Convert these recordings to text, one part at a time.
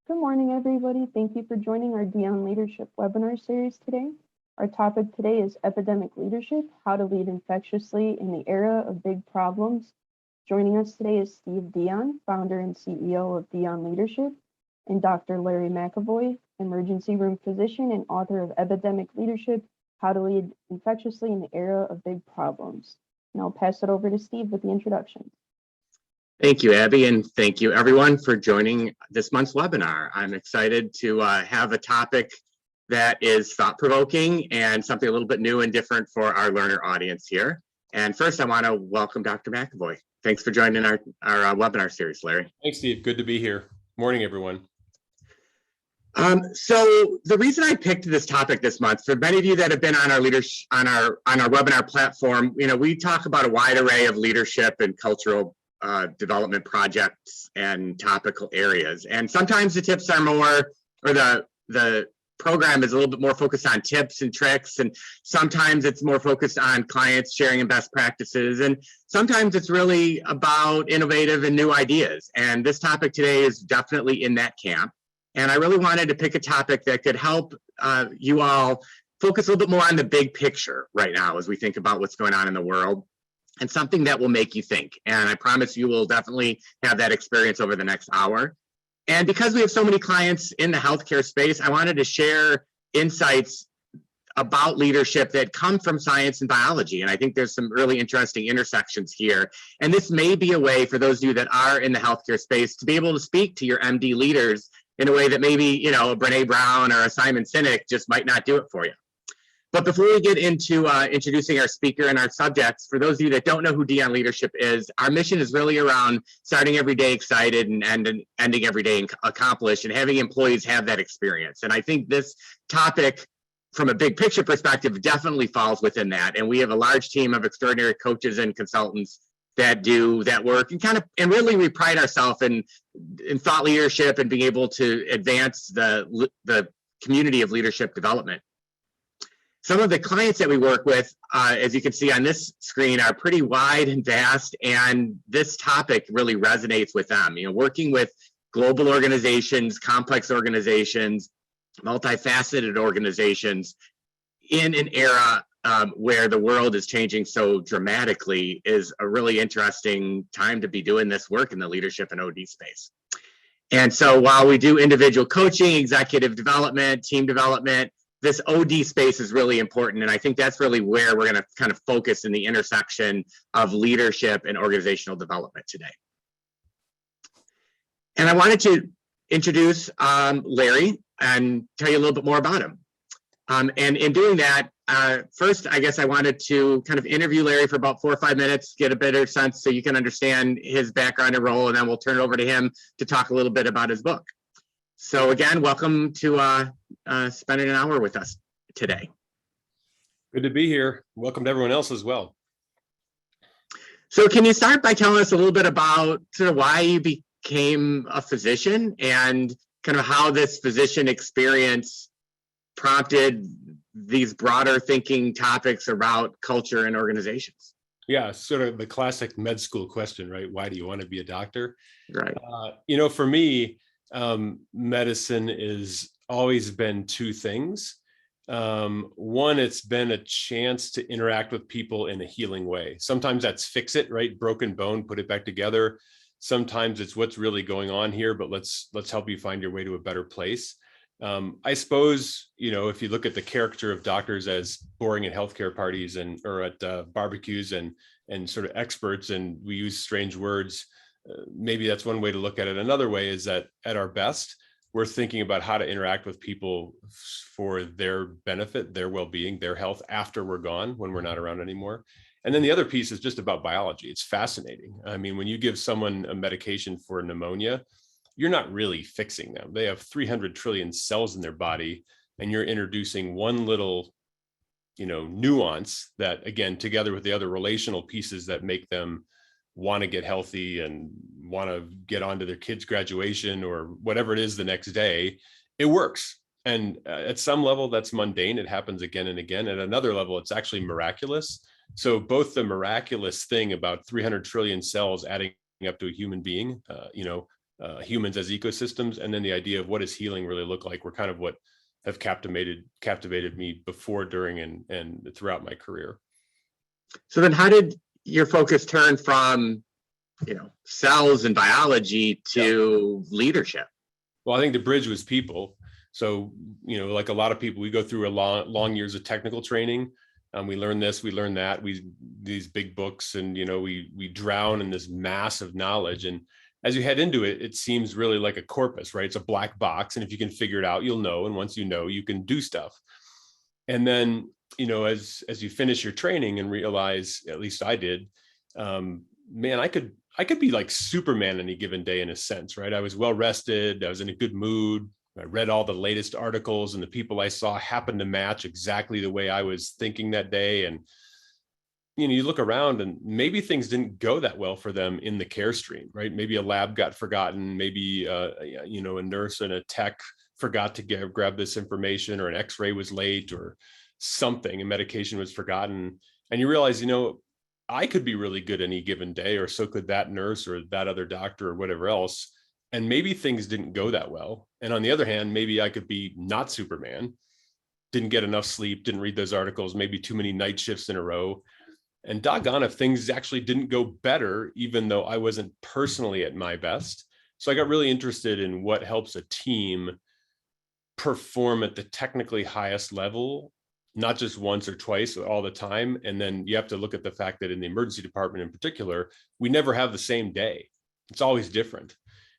Good morning, everybody. Thank you for joining our Dion Leadership webinar series today. Our topic today is Epidemic Leadership, How to Lead Infectiously in the Era of Big Problems. Joining us today is Steve Dion, founder and CEO of Dion Leadership, and Dr. Larry McAvoy, emergency room physician and author of Epidemic Leadership, How to Lead Infectiously in the Era of Big Problems. And I'll pass it over to Steve with the introduction. Thank you, Abby, and thank you everyone for joining this month's webinar. I'm excited to have a topic that is thought-provoking and something a little bit new and different for our learner audience here. And first, I want to welcome Dr. McAvoy. Thanks for joining our webinar series, Larry. Thanks, Steve. Good to be here. Morning, everyone. So the reason I picked this topic this month, for many of you that have been on our webinar platform, we talk about a wide array of leadership and cultural development projects and topical areas. And sometimes the tips are more, or the program is a little bit more focused on tips and tricks. And sometimes it's more focused on clients sharing and best practices. And sometimes it's really about innovative and new ideas. And this topic today is definitely in that camp. And I really wanted to pick a topic that could help you all focus a little bit more on the big picture right now as we think about what's going on in the world, and something that will make you think. And I promise you will definitely have that experience over the next hour. And because we have so many clients in the healthcare space, I wanted to share insights about leadership that come from science and biology. And I think there's some really interesting intersections here. And this may be a way for those of you that are in the healthcare space to be able to speak to your MD leaders in a way that maybe, a Brene Brown or a Simon Sinek just might not do it for you. But before we get into introducing our speaker and our subjects, for those of you that don't know who Dion Leadership is, our mission is really around starting every day excited and ending every day accomplished, and having employees have that experience. And I think this topic, from a big picture perspective, definitely falls within that. And we have a large team of extraordinary coaches and consultants that do that work, and really we pride ourselves in thought leadership and being able to advance the community of leadership development. Some of the clients that we work with, as you can see on this screen, are pretty wide and vast, and this topic really resonates with them. Working with global organizations, complex organizations, multifaceted organizations in an era where the world is changing so dramatically is a really interesting time to be doing this work in the leadership and OD space. And so while we do individual coaching, executive development, team development, this OD space is really important. And I think that's really where we're going to kind of focus in the intersection of leadership and organizational development today. And I wanted to introduce Larry and tell you a little bit more about him. And in doing that, first, I guess I wanted to kind of interview Larry for about 4 or 5 minutes, get a better sense so you can understand his background and role, and then we'll turn it over to him to talk a little bit about his book. So again, welcome to spending an hour with us today. Good to be here. Welcome to everyone else as well. So can you start by telling us a little bit about sort of why you became a physician and kind of how this physician experience prompted these broader thinking topics about culture and organizations? Yeah, sort of the classic med school question, right? Why do you want to be a doctor? Right. For me, medicine has always been two things. One, it's been a chance to interact with people in a healing way. Sometimes that's fix it, right? Broken bone, put it back together. Sometimes it's what's really going on here, but let's help you find your way to a better place. I suppose, if you look at the caricature of doctors as boring at healthcare parties or at barbecues and sort of experts, and we use strange words, maybe that's one way to look at it. Another way is that at our best, we're thinking about how to interact with people for their benefit, their well-being, their health after we're gone, when we're not around anymore. And then the other piece is just about biology. It's fascinating. I mean, when you give someone a medication for pneumonia, you're not really fixing them. They have 300 trillion cells in their body, and you're introducing one little, nuance that, again, together with the other relational pieces that make them want to get healthy and want to get on to their kids' graduation or whatever it is the next day, it works. And at some level, that's mundane. It happens again and again. At another level, it's actually miraculous. So both the miraculous thing about 300 trillion cells adding up to a human being, humans as ecosystems, and then the idea of what does healing really look like were kind of what have captivated me before, during, and throughout my career. So then how did your focus turn from, cells and biology to leadership? Well, I think the bridge was people. So, like a lot of people, we go through long years of technical training. We learn this, we learn that, these big books, and we drown in this massive knowledge. And as you head into it, it seems really like a corpus, right? It's a black box, and if you can figure it out, you'll know. And once you know, you can do stuff. And then, as you finish your training and realize, at least I did, man, I could be like Superman any given day in a sense, right? I was well rested, I was in a good mood. I read all the latest articles, and the people I saw happened to match exactly the way I was thinking that day. And you look around, and maybe things didn't go that well for them in the care stream, right? Maybe a lab got forgotten, maybe a nurse and a tech forgot to grab this information, or an x-ray was late, or something, a medication was forgotten. And you realize, I could be really good any given day, or so could that nurse or that other doctor or whatever else. And maybe things didn't go that well. And on the other hand, maybe I could be not Superman, didn't get enough sleep, didn't read those articles, maybe too many night shifts in a row. And doggone if things actually didn't go better, even though I wasn't personally at my best. So I got really interested in what helps a team perform at the technically highest level, not just once or twice, all the time. And then you have to look at the fact that in the emergency department in particular, we never have the same day. It's always different.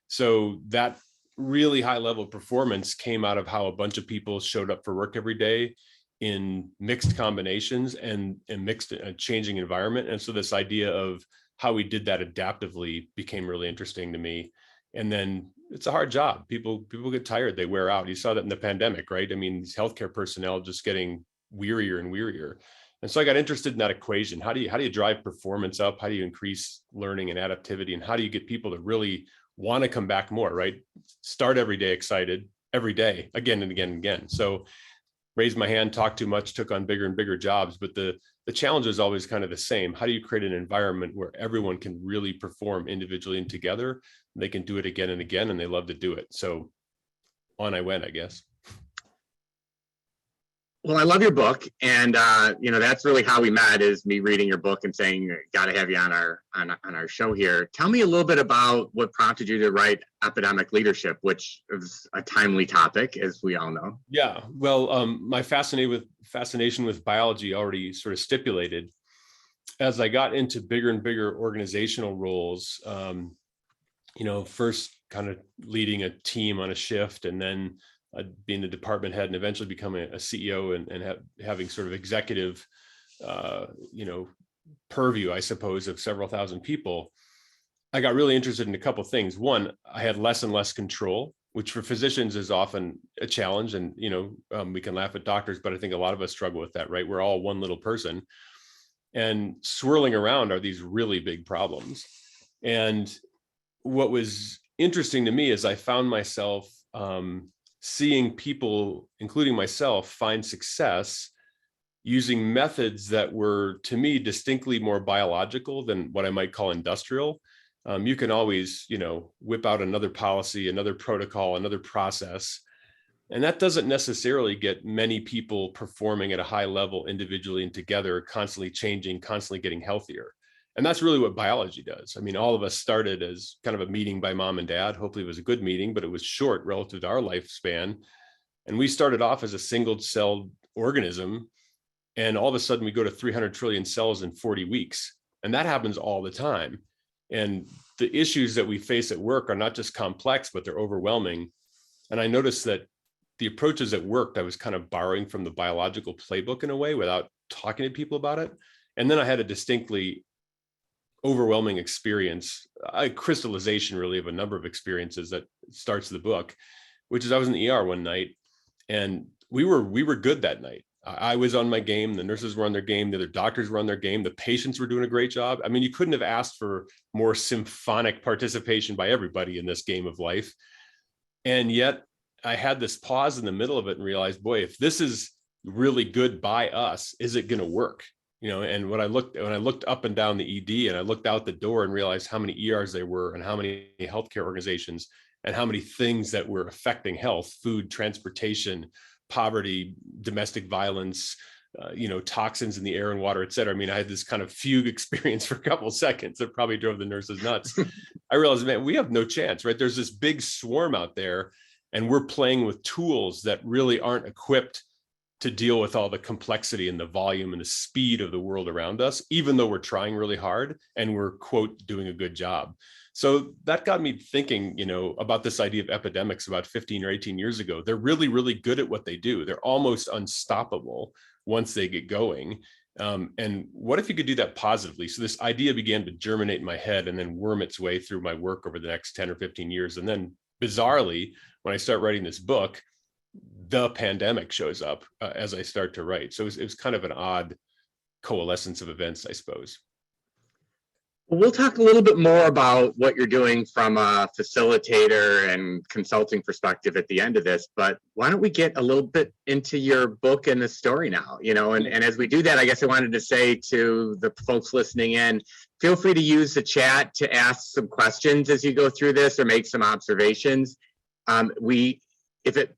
So that really high level of performance came out of how a bunch of people showed up for work every day in mixed combinations and mixed changing environment. And so this idea of how we did that adaptively became really interesting to me. And then it's a hard job. People get tired, they wear out. You saw that in the pandemic, right? I mean, these healthcare personnel just getting wearier and wearier. And so I got interested in that equation. How do you drive performance up? How do you increase learning and adaptivity? And how do you get people to really want to come back more, right? Start every day excited, every day, again and again and again. So raised my hand, talked too much, took on bigger and bigger jobs. But the challenge is always kind of the same. How do you create an environment where everyone can really perform individually and together? And they can do it again and again, and they love to do it. So on I went, I guess. Well, I love your book, and that's really how we met, is me reading your book and saying, got to have you on our show here. Tell me a little bit about what prompted you to write Epidemic Leadership, which is a timely topic, as we all know. Yeah, well, my fascination with biology already sort of stipulated. As I got into bigger and bigger organizational roles, first kind of leading a team on a shift, and then being the department head, and eventually becoming a CEO and having sort of executive, purview, I suppose, of several thousand people. I got really interested in a couple of things. One, I had less and less control, which for physicians is often a challenge. And, we can laugh at doctors, but I think a lot of us struggle with that, right? We're all one little person, and swirling around are these really big problems. And what was interesting to me is I found myself, seeing people, including myself, find success using methods that were, to me, distinctly more biological than what I might call industrial. You can always, whip out another policy, another protocol, another process. And that doesn't necessarily get many people performing at a high level individually and together, constantly changing, constantly getting healthier. And that's really what biology does. I mean, all of us started as kind of a meeting by mom and dad. Hopefully it was a good meeting, but it was short relative to our lifespan. And we started off as a single-celled organism. And all of a sudden we go to 300 trillion cells in 40 weeks. And that happens all the time. And the issues that we face at work are not just complex, but they're overwhelming. And I noticed that the approaches that worked, I was kind of borrowing from the biological playbook in a way without talking to people about it. And then I had a distinctly overwhelming experience, a crystallization really of a number of experiences that starts the book, which is I was in the ER one night, and we were good that night. I was on my game, the nurses were on their game, the other doctors were on their game, the patients were doing a great job. I mean, you couldn't have asked for more symphonic participation by everybody in this game of life. And yet I had this pause in the middle of it and realized, boy, if this is really good by us, is it going to work? And when I looked up and down the ED and I looked out the door and realized how many ERs there were and how many healthcare organizations and how many things that were affecting health, food, transportation, poverty, domestic violence, toxins in the air and water, et cetera. I mean, I had this kind of fugue experience for a couple of seconds that probably drove the nurses nuts. I realized, man, we have no chance, right? There's this big swarm out there and we're playing with tools that really aren't equipped to deal with all the complexity and the volume and the speed of the world around us, even though we're trying really hard and we're, quote, doing a good job. So that got me thinking, about this idea of epidemics about 15 or 18 years ago. They're really, really good at what they do. They're almost unstoppable once they get going. And what if you could do that positively? So this idea began to germinate in my head and then worm its way through my work over the next 10 or 15 years. And then bizarrely, when I start writing this book, the pandemic shows up as I start to write. So it was kind of an odd coalescence of events, I suppose. We'll talk a little bit more about what you're doing from a facilitator and consulting perspective at the end of this, but why don't we get a little bit into your book and the story now, and as we do that, I guess I wanted to say to the folks listening in, feel free to use the chat to ask some questions as you go through this or make some observations. If it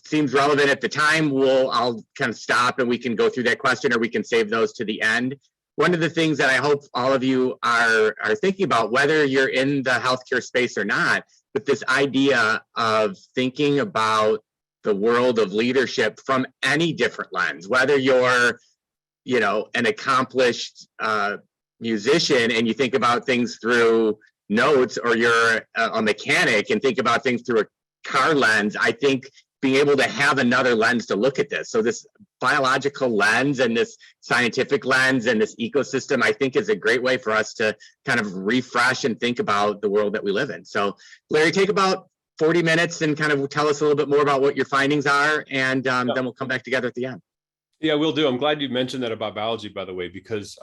seems relevant at the time, I'll kind of stop and we can go through that question, or we can save those to the end. One of the things that I hope all of you are thinking about, whether you're in the healthcare space or not, but this idea of thinking about the world of leadership from any different lens, whether you're, an accomplished musician and you think about things through notes, or you're a mechanic and think about things through a car lens. I think being able to have another lens to look at this. So this biological lens and this scientific lens and this ecosystem, I think, is a great way for us to kind of refresh and think about the world that we live in. So Larry, take about 40 minutes and kind of tell us a little bit more about what your findings are, and then we'll come back together at the end. Yeah, we'll do. I'm glad you mentioned that about biology, by the way, because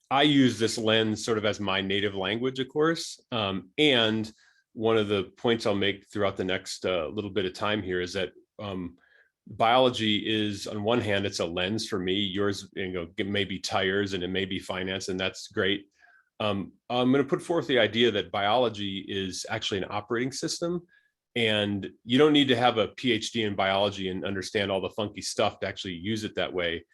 I use this lens sort of as my native language, of course, and one of the points I'll make throughout the next little bit of time here is that biology is, on one hand, it's a lens for me. Yours, it may be tires and it may be finance, and that's great. I'm going to put forth the idea that biology is actually an operating system, and you don't need to have a PhD in biology and understand all the funky stuff to actually use it that way.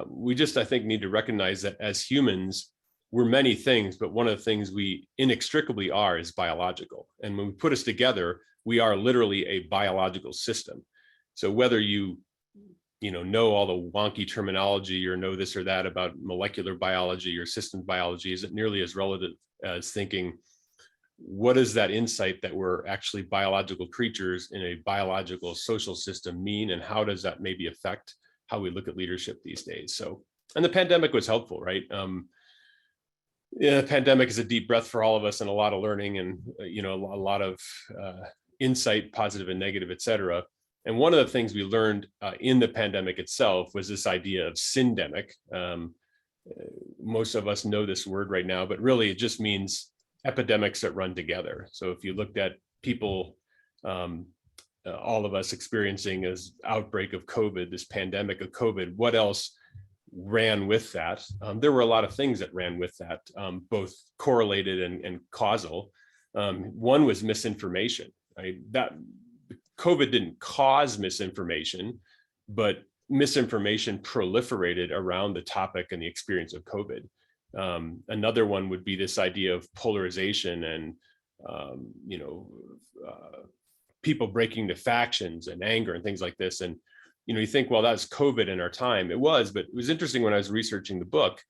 We just, I think, need to recognize that as humans, we're many things, but one of the things we inextricably are is biological. And when we put us together, we are literally a biological system. So whether you know all the wonky terminology or know this or that about molecular biology or systems biology isn't nearly as relative as thinking, what is that insight that we're actually biological creatures in a biological social system mean, and how does that maybe affect how we look at leadership these days? So, and the pandemic was helpful, right? The pandemic is a deep breath for all of us and a lot of learning and, a lot of insight, positive and negative, et cetera. And one of the things we learned in the pandemic itself was this idea of syndemic. Most of us know this word right now, but really it just means epidemics that run together. So if you looked at people, all of us experiencing this outbreak of COVID, this pandemic of COVID, what else ran with that? There were a lot of things that ran with that, both correlated and causal. One was misinformation. Right? That COVID didn't cause misinformation, but misinformation proliferated around the topic and the experience of COVID. Another one would be this idea of polarization and people breaking to factions and anger and things like this. And you think, well, that's COVID in our time. It was, but it was interesting when I was researching the book.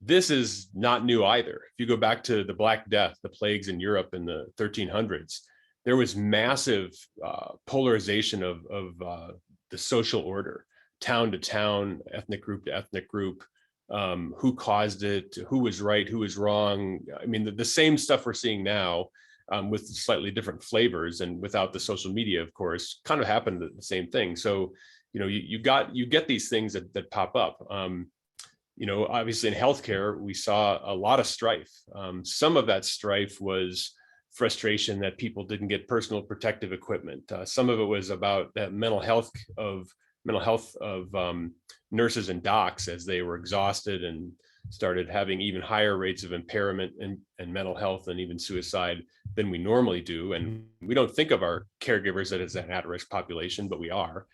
This is not new either. If you go back to the Black Death, the plagues in Europe in the 1300s, there was massive polarization of the social order, town to town, ethnic group to ethnic group, who caused it, who was right, who was wrong. I mean, the same stuff we're seeing now with slightly different flavors and without the social media, of course, kind of happened the same thing. So, you get these things that pop up. Obviously in healthcare, we saw a lot of strife. Some of that strife was frustration that people didn't get personal protective equipment. Some of it was about that mental health of mental health of nurses and docs as they were exhausted and started having even higher rates of impairment and mental health and even suicide than we normally do. And we don't think of our caregivers as an at-risk population, but we are.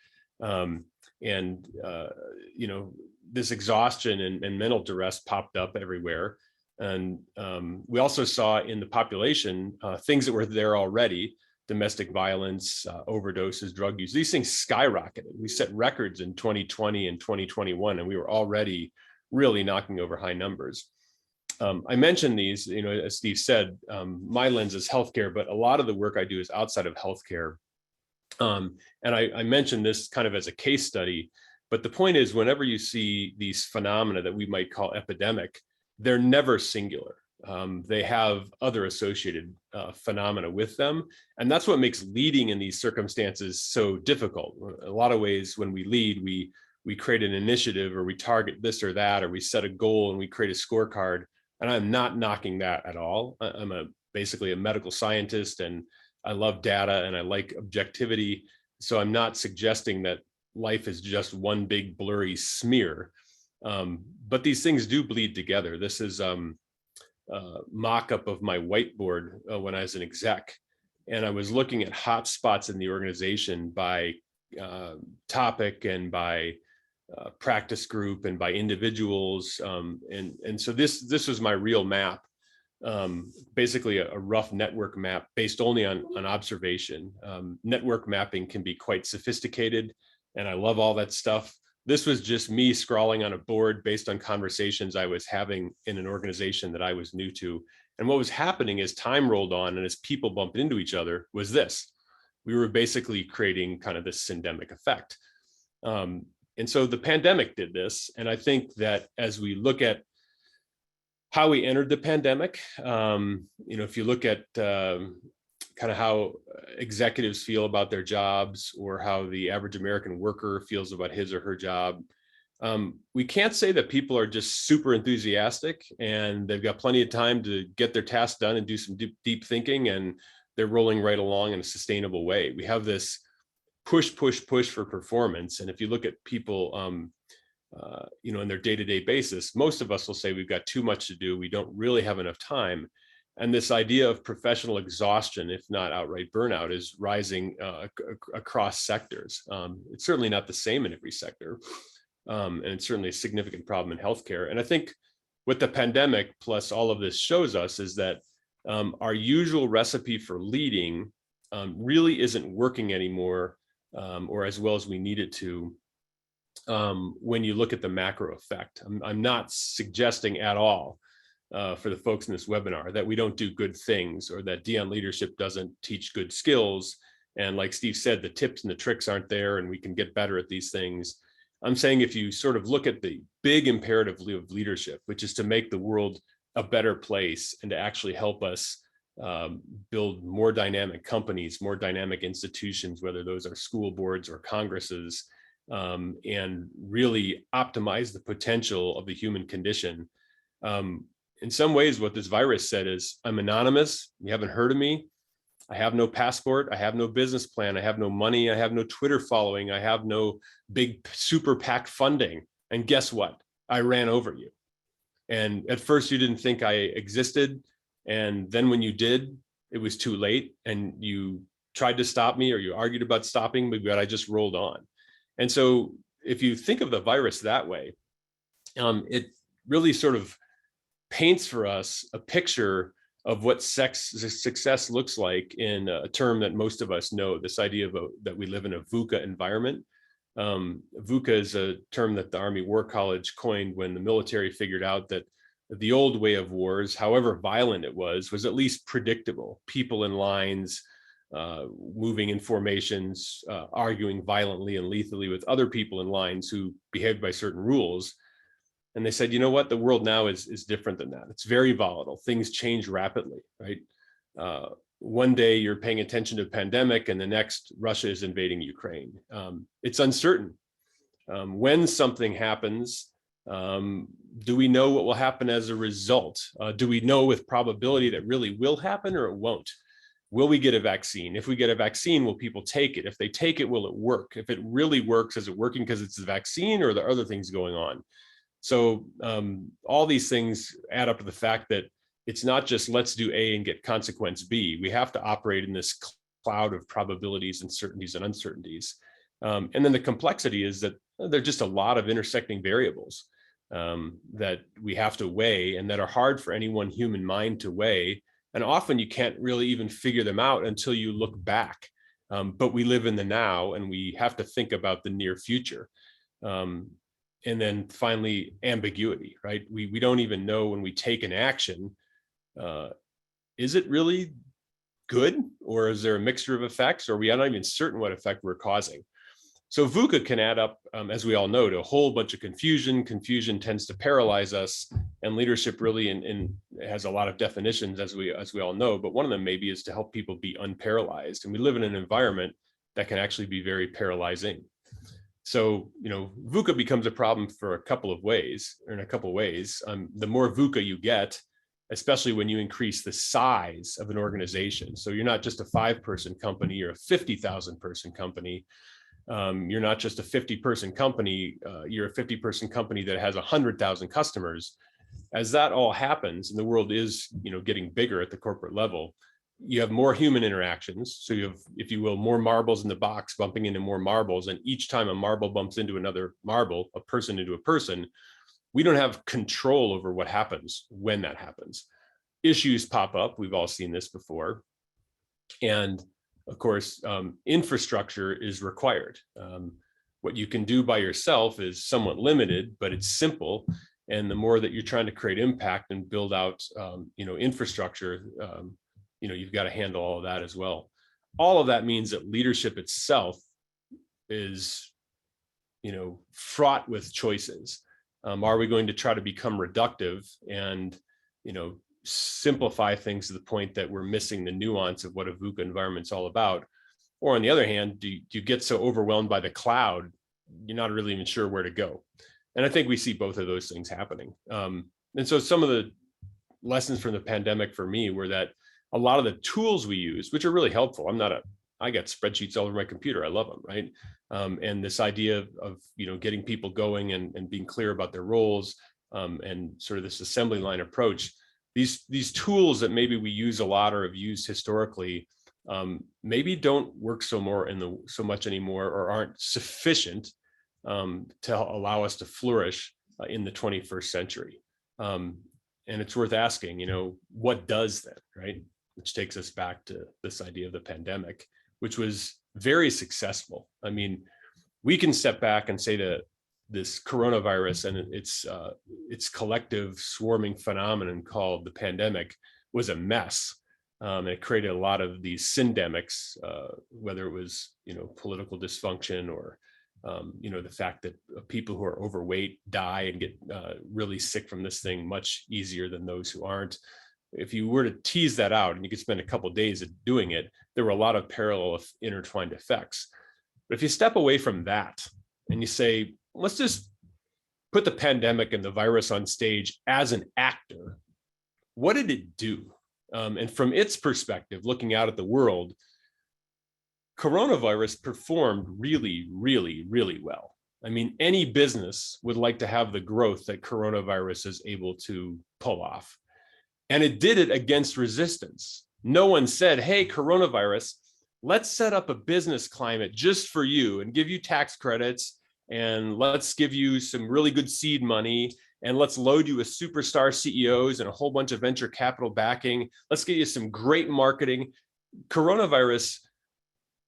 This exhaustion and mental duress popped up everywhere. And we also saw in the population things that were there already: domestic violence, overdoses, drug use. These things skyrocketed. We set records in 2020 and 2021, and we were already really knocking over high numbers. I mentioned these, as Steve said, my lens is healthcare, but a lot of the work I do is outside of healthcare. And I mentioned this kind of as a case study, but the point is, whenever you see these phenomena that we might call epidemic, they're never singular. They have other associated phenomena with them. And that's what makes leading in these circumstances so difficult. In a lot of ways, when we lead, we create an initiative, or we target this or that, or we set a goal and we create a scorecard. And I'm not knocking that at all. I'm basically a medical scientist, and I love data and I like objectivity. So I'm not suggesting that life is just one big blurry smear. But these things do bleed together. This is mock-up of my whiteboard when I was an exec. And I was looking at hot spots in the organization by topic and by practice group and by individuals. And so this was my real map, basically a rough network map based only on observation. Network mapping can be quite sophisticated, and I love all that stuff. This was just me scrawling on a board based on conversations I was having in an organization that I was new to. And what was happening as time rolled on and as people bumped into each other was this: we were basically creating kind of this syndemic effect. And so the pandemic did this. And I think that as we look at how we entered the pandemic, if you look at kind of how executives feel about their jobs, or how the average American worker feels about his or her job, we can't say that people are just super enthusiastic and they've got plenty of time to get their tasks done and do some deep thinking, and they're rolling right along in a sustainable way. We have this push for performance. And if you look at people, in their day-to-day basis, most of us will say we've got too much to do. We don't really have enough time. And this idea of professional exhaustion, if not outright burnout, is rising across sectors. It's certainly not the same in every sector. And it's certainly a significant problem in healthcare. And I think what the pandemic plus all of this shows us is that our usual recipe for leading really isn't working anymore, or as well as we need it to, when you look at the macro effect. I'm not suggesting at all for the folks in this webinar that we don't do good things, or that Dion Leadership doesn't teach good skills. And like Steve said, the tips and the tricks aren't there, and we can get better at these things. I'm saying if you sort of look at the big imperative of leadership, which is to make the world a better place and to actually help us build more dynamic companies, more dynamic institutions, whether those are school boards or congresses, and really optimize the potential of the human condition. In some ways, what this virus said is, I'm anonymous. You haven't heard of me. I have no passport. I have no business plan. I have no money. I have no Twitter following. I have no big super PAC funding. And guess what? I ran over you. And at first you didn't think I existed. And then when you did, it was too late. And you tried to stop me, or you argued about stopping me, but I just rolled on. And so if you think of the virus that way, it really sort of paints for us a picture of what success looks like in a term that most of us know, this idea of that we live in a VUCA environment. VUCA is a term that the Army War College coined when the military figured out that the old way of wars, however violent it was at least predictable. People in lines, moving in formations, arguing violently and lethally with other people in lines who behaved by certain rules. And they said, you know what, the world now is different than that. It's very volatile. Things change rapidly, right? One day you're paying attention to a pandemic, and the next Russia is invading Ukraine. It's uncertain. When something happens, do we know what will happen as a result? Do we know with probability that really will happen, or it won't? will we get a vaccine? If we get a vaccine, will people take it? If they take it, will it work? If it really works, is it working because it's the vaccine, or are there other things going on? So all these things add up to the fact that it's not just let's do A and get consequence B. We have to operate in this cloud of probabilities and certainties and uncertainties. And then the complexity is that there are just a lot of intersecting variables that we have to weigh, and that are hard for any one human mind to weigh. And often you can't really even figure them out until you look back. But we live in the now, and we have to think about the near future. And then finally, ambiguity, right? We don't even know when we take an action, is it really good, or is there a mixture of effects, or are we not even certain what effect we're causing? So VUCA can add up, as we all know, to a whole bunch of confusion. Confusion tends to paralyze us, and leadership really has a lot of definitions, as we all know. But one of them maybe is to help people be unparalyzed. And we live in an environment that can actually be very paralyzing. So, VUCA becomes a problem for a couple of ways. The more VUCA you get, especially when you increase the size of an organization. So you're not just a 5-person company, you're a 50,000 person company. You're not just a 50-person company, you're a 50-person company that has 100,000 customers. As that all happens, and the world is, getting bigger at the corporate level, you have more human interactions. So you have, if you will, more marbles in the box bumping into more marbles. And each time a marble bumps into another marble, a person into a person, we don't have control over what happens when that happens. Issues pop up. We've all seen this before. And of course, infrastructure is required. What you can do by yourself is somewhat limited, but it's simple. And the more that you're trying to create impact and build out, infrastructure, you've got to handle all of that as well. All of that means that leadership itself is, fraught with choices. Are we going to try to become reductive and, simplify things to the point that we're missing the nuance of what a VUCA environment's all about? Or on the other hand, do you get so overwhelmed by the cloud, you're not really even sure where to go? And I think we see both of those things happening. And so some of the lessons from the pandemic for me were that a lot of the tools we use, which are really helpful. I got spreadsheets all over my computer. I love them, right? And this idea of getting people going and being clear about their roles, and sort of this assembly line approach. These tools that maybe we use a lot or have used historically, maybe don't work so much anymore, or aren't sufficient to allow us to flourish in the 21st century. And it's worth asking, what does then, right? Which takes us back to this idea of the pandemic, which was very successful. I mean, we can step back and say that this coronavirus and its collective swarming phenomenon called the pandemic was a mess. And it created a lot of these syndemics, whether it was, political dysfunction, or, the fact that people who are overweight die and get really sick from this thing much easier than those who aren't. If you were to tease that out, and you could spend a couple of days doing it, there were a lot of parallel intertwined effects. But if you step away from that and you say, let's just put the pandemic and the virus on stage as an actor, what did it do? And from its perspective, looking out at the world, coronavirus performed really, really, really well. I mean, any business would like to have the growth that coronavirus is able to pull off. And it did it against resistance. No one said, hey, coronavirus, let's set up a business climate just for you and give you tax credits, and let's give you some really good seed money, and let's load you with superstar CEOs and a whole bunch of venture capital backing. Let's get you some great marketing. Coronavirus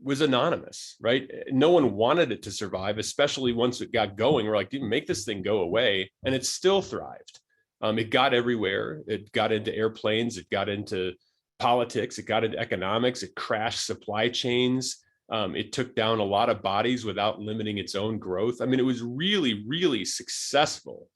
was anonymous, right? No one wanted it to survive, especially once it got going. We're like, dude, make this thing go away. And it still thrived. It got everywhere. It got into airplanes. It got into politics. It got into economics. It crashed supply chains. It took down a lot of bodies without limiting its own growth. I mean, it was really, really successful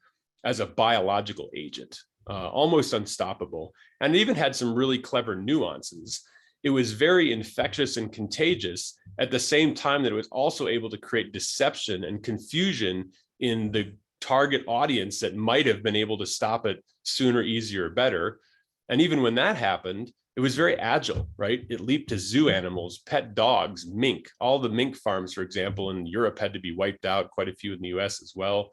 as a biological agent, almost unstoppable, and it even had some really clever nuances. It was very infectious and contagious at the same time that it was also able to create deception and confusion in the target audience that might have been able to stop it sooner, easier, better. And even when that happened, It was very agile, right? It leaped to zoo animals, pet dogs, mink. All the mink farms, for example, in Europe had to be wiped out, quite a few in the US as well.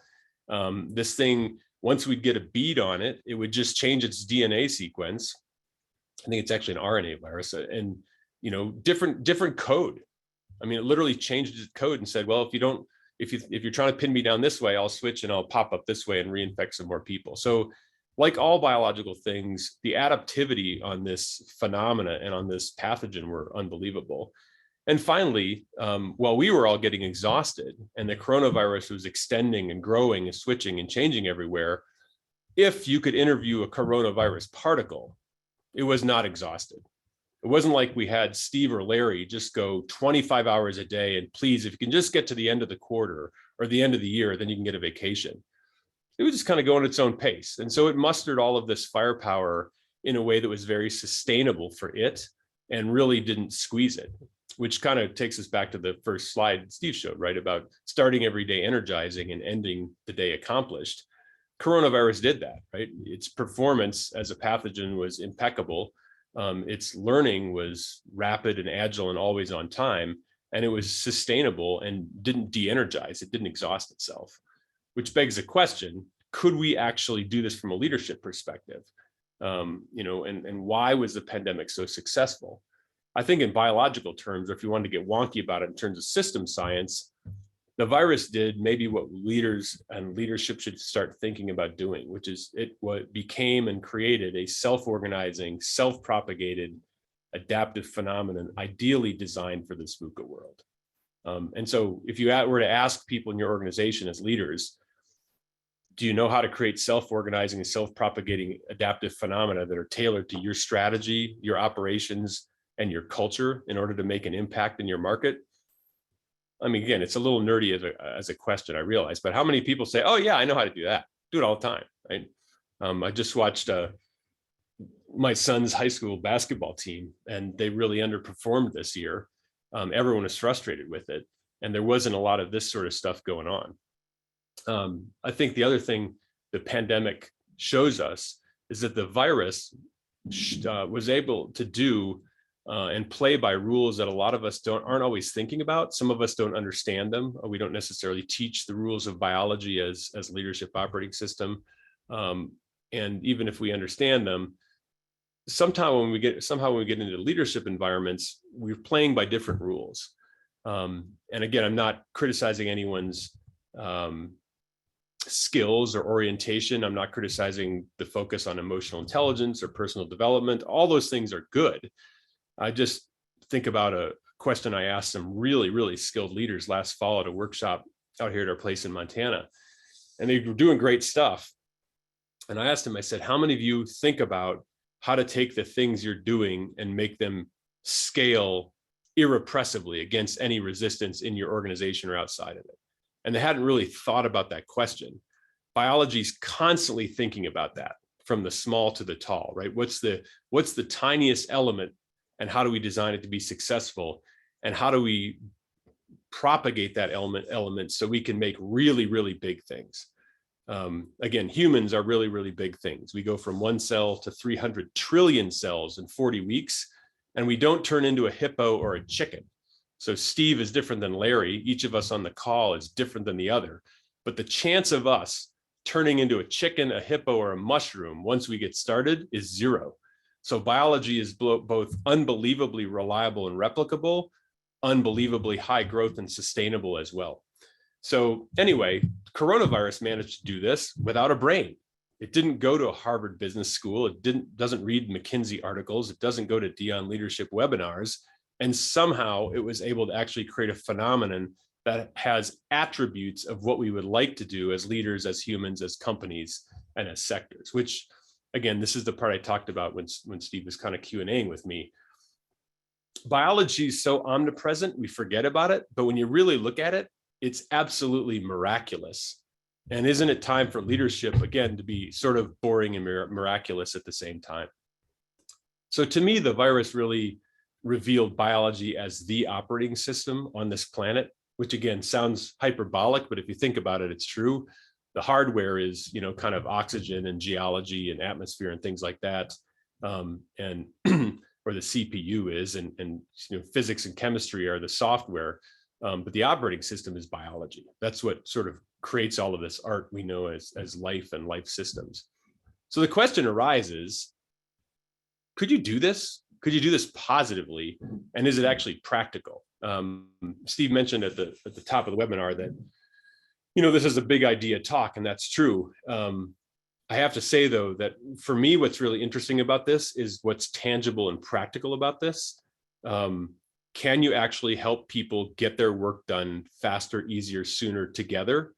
This thing, once we'd get a bead on it, it would just change its DNA sequence. I think it's actually an RNA virus, and different code. I mean, it literally changed its code and said, well, if you're trying to pin me down this way, I'll switch and I'll pop up this way and reinfect some more people. So like all biological things, the adaptivity on this phenomena and on this pathogen were unbelievable. And finally, while we were all getting exhausted and the coronavirus was extending and growing and switching and changing everywhere, if you could interview a coronavirus particle, it was not exhausted. It wasn't like we had Steve or Larry just go 25 hours a day and please, if you can just get to the end of the quarter or the end of the year, then you can get a vacation. It was just kind of going its own pace. And so it mustered all of this firepower in a way that was very sustainable for it and really didn't squeeze it, which kind of takes us back to the first slide Steve showed, right? About starting every day energizing and ending the day accomplished. Coronavirus did that, right? Its performance as a pathogen was impeccable. Its learning was rapid and agile and always on time. And it was sustainable and didn't de-energize. It didn't exhaust itself. Which begs the question, could we actually do this from a leadership perspective? And why was the pandemic so successful? I think in biological terms, or if you wanted to get wonky about it in terms of system science, the virus did maybe what leaders and leadership should start thinking about doing, which is what became and created a self-organizing, self-propagated, adaptive phenomenon, ideally designed for this VUCA world. And so if you were to ask people in your organization as leaders, do you know how to create self-organizing and self-propagating adaptive phenomena that are tailored to your strategy, your operations, and your culture in order to make an impact in your market? I mean, again, it's a little nerdy as a question, I realize, but how many people say, oh yeah, I know how to do that. Do it all the time, right? I just watched my son's high school basketball team, and they really underperformed this year. Everyone was frustrated with it, and there wasn't a lot of this sort of stuff going on. I think the other thing the pandemic shows us is that the virus was able to do and play by rules that a lot of us aren't always thinking about. Some of us don't understand them. We don't necessarily teach the rules of biology as leadership operating system. And even if we understand them, somehow when we get into leadership environments, we're playing by different rules. And again, I'm not criticizing anyone's skills or orientation. I'm not criticizing the focus on emotional intelligence or personal development. All those things are good. I just think about a question I asked some really, really skilled leaders last fall at a workshop out here at our place in Montana, and they were doing great stuff. And I asked them, I said, how many of you think about how to take the things you're doing and make them scale irrepressibly against any resistance in your organization or outside of it? And they hadn't really thought about that question. Biology's constantly thinking about that, from the small to the tall, right? What's the tiniest element, and how do we design it to be successful? And how do we propagate that element so we can make really, really big things? Again, humans are really, really big things. We go from 1 cell to 300 trillion cells in 40 weeks, and we don't turn into a hippo or a chicken. So Steve is different than Larry. Each of us on the call is different than the other. But the chance of us turning into a chicken, a hippo, or a mushroom once we get started is 0. So biology is both unbelievably reliable and replicable, unbelievably high growth and sustainable as well. So anyway, coronavirus managed to do this without a brain. It didn't go to a Harvard Business School. It doesn't read McKinsey articles. It doesn't go to Dion Leadership webinars. And somehow it was able to actually create a phenomenon that has attributes of what we would like to do as leaders, as humans, as companies, and as sectors, which, again, this is the part I talked about when Steve was kind of Q&Aing with me. Biology is so omnipresent, we forget about it. But when you really look at it, it's absolutely miraculous. And isn't it time for leadership, again, to be sort of boring and miraculous at the same time? So to me, the virus really revealed biology as the operating system on this planet, which again sounds hyperbolic, but if you think about it, it's true. The hardware is, kind of oxygen and geology and atmosphere and things like that. And or the CPU is, and physics and chemistry are the software, but the operating system is biology. That's what sort of creates all of this art we know as life and life systems. So the question arises, could you do this? Could you do this positively? And is it actually practical? Steve mentioned at the top of the webinar that, this is a big idea talk, and that's true. I have to say, though, that for me, what's really interesting about this is what's tangible and practical about this. Can you actually help people get their work done faster, easier, sooner together?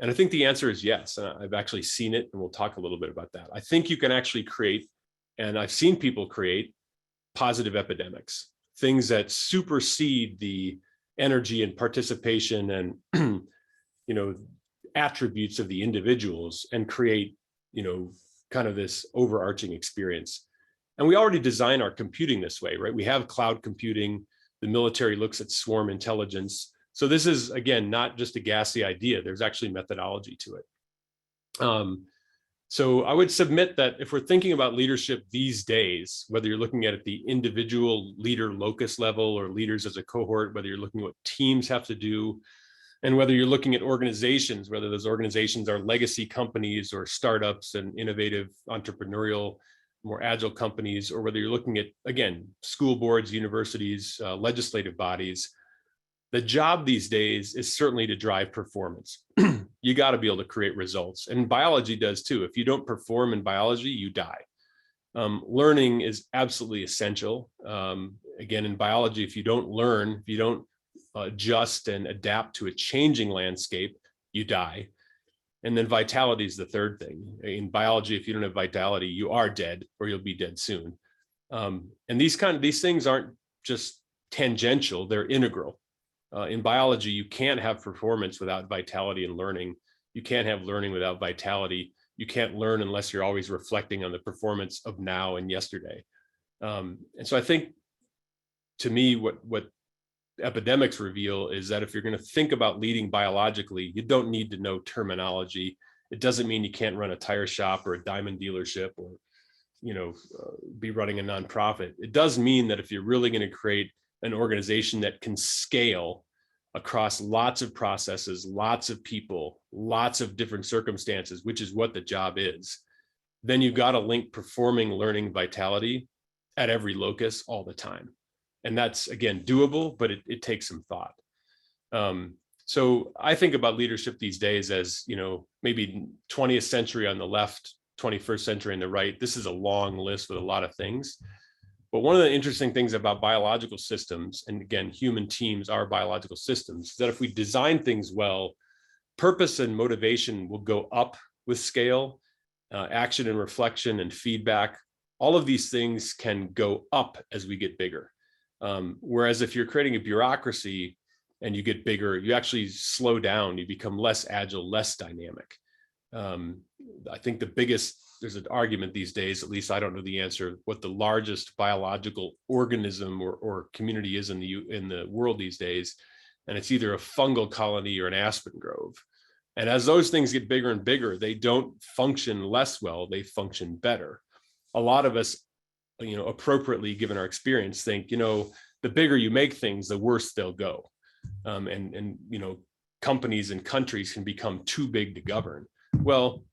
And I think the answer is yes. And I've actually seen it, and we'll talk a little bit about that. I think you can actually create, and I've seen people create, positive epidemics, things that supersede the energy and participation and attributes of the individuals, and create kind of this overarching experience. And we already design our computing this way, right? We have cloud computing. The military looks at swarm intelligence. So this is, again, not just a gassy idea. There's actually methodology to it. So I would submit that if we're thinking about leadership these days, whether you're looking at the individual leader locus level or leaders as a cohort, whether you're looking at what teams have to do, and whether you're looking at organizations, whether those organizations are legacy companies or startups and innovative, entrepreneurial, more agile companies, or whether you're looking at, again, school boards, universities, legislative bodies, the job these days is certainly to drive performance. You got to be able to create results. And biology does too. If you don't perform in biology, you die. Learning is absolutely essential. Again, in biology, if you don't learn, if you don't adjust and adapt to a changing landscape, you die. And then vitality is the third thing. In biology, if you don't have vitality, you are dead, or you'll be dead soon. And these things aren't just tangential, they're integral. In biology, you can't have performance without vitality and learning. You can't have learning without vitality. You can't learn unless you're always reflecting on the performance of now and yesterday. And so I think, to me, what epidemics reveal is that if you're going to think about leading biologically, you don't need to know terminology. It doesn't mean you can't run a tire shop or a diamond dealership or, be running a nonprofit. It does mean that if you're really going to create an organization that can scale across lots of processes, lots of people, lots of different circumstances, which is what the job is, then you've got to link performing, learning, vitality at every locus all the time. And that's, again, doable, but it takes some thought. So I think about leadership these days as, maybe 20th century on the left, 21st century on the right. This is a long list with a lot of things. But one of the interesting things about biological systems, and again, human teams are biological systems, is that if we design things well, purpose and motivation will go up with scale, action and reflection and feedback. All of these things can go up as we get bigger. Whereas if you're creating a bureaucracy and you get bigger, you actually slow down, you become less agile, less dynamic. I think there's an argument these days, at least I don't know the answer, what the largest biological organism or community is in the world these days. And it's either a fungal colony or an aspen grove. And as those things get bigger and bigger, they don't function less well, they function better. A lot of us, appropriately given our experience, think, the bigger you make things, the worse they'll go. And companies and countries can become too big to govern. Well,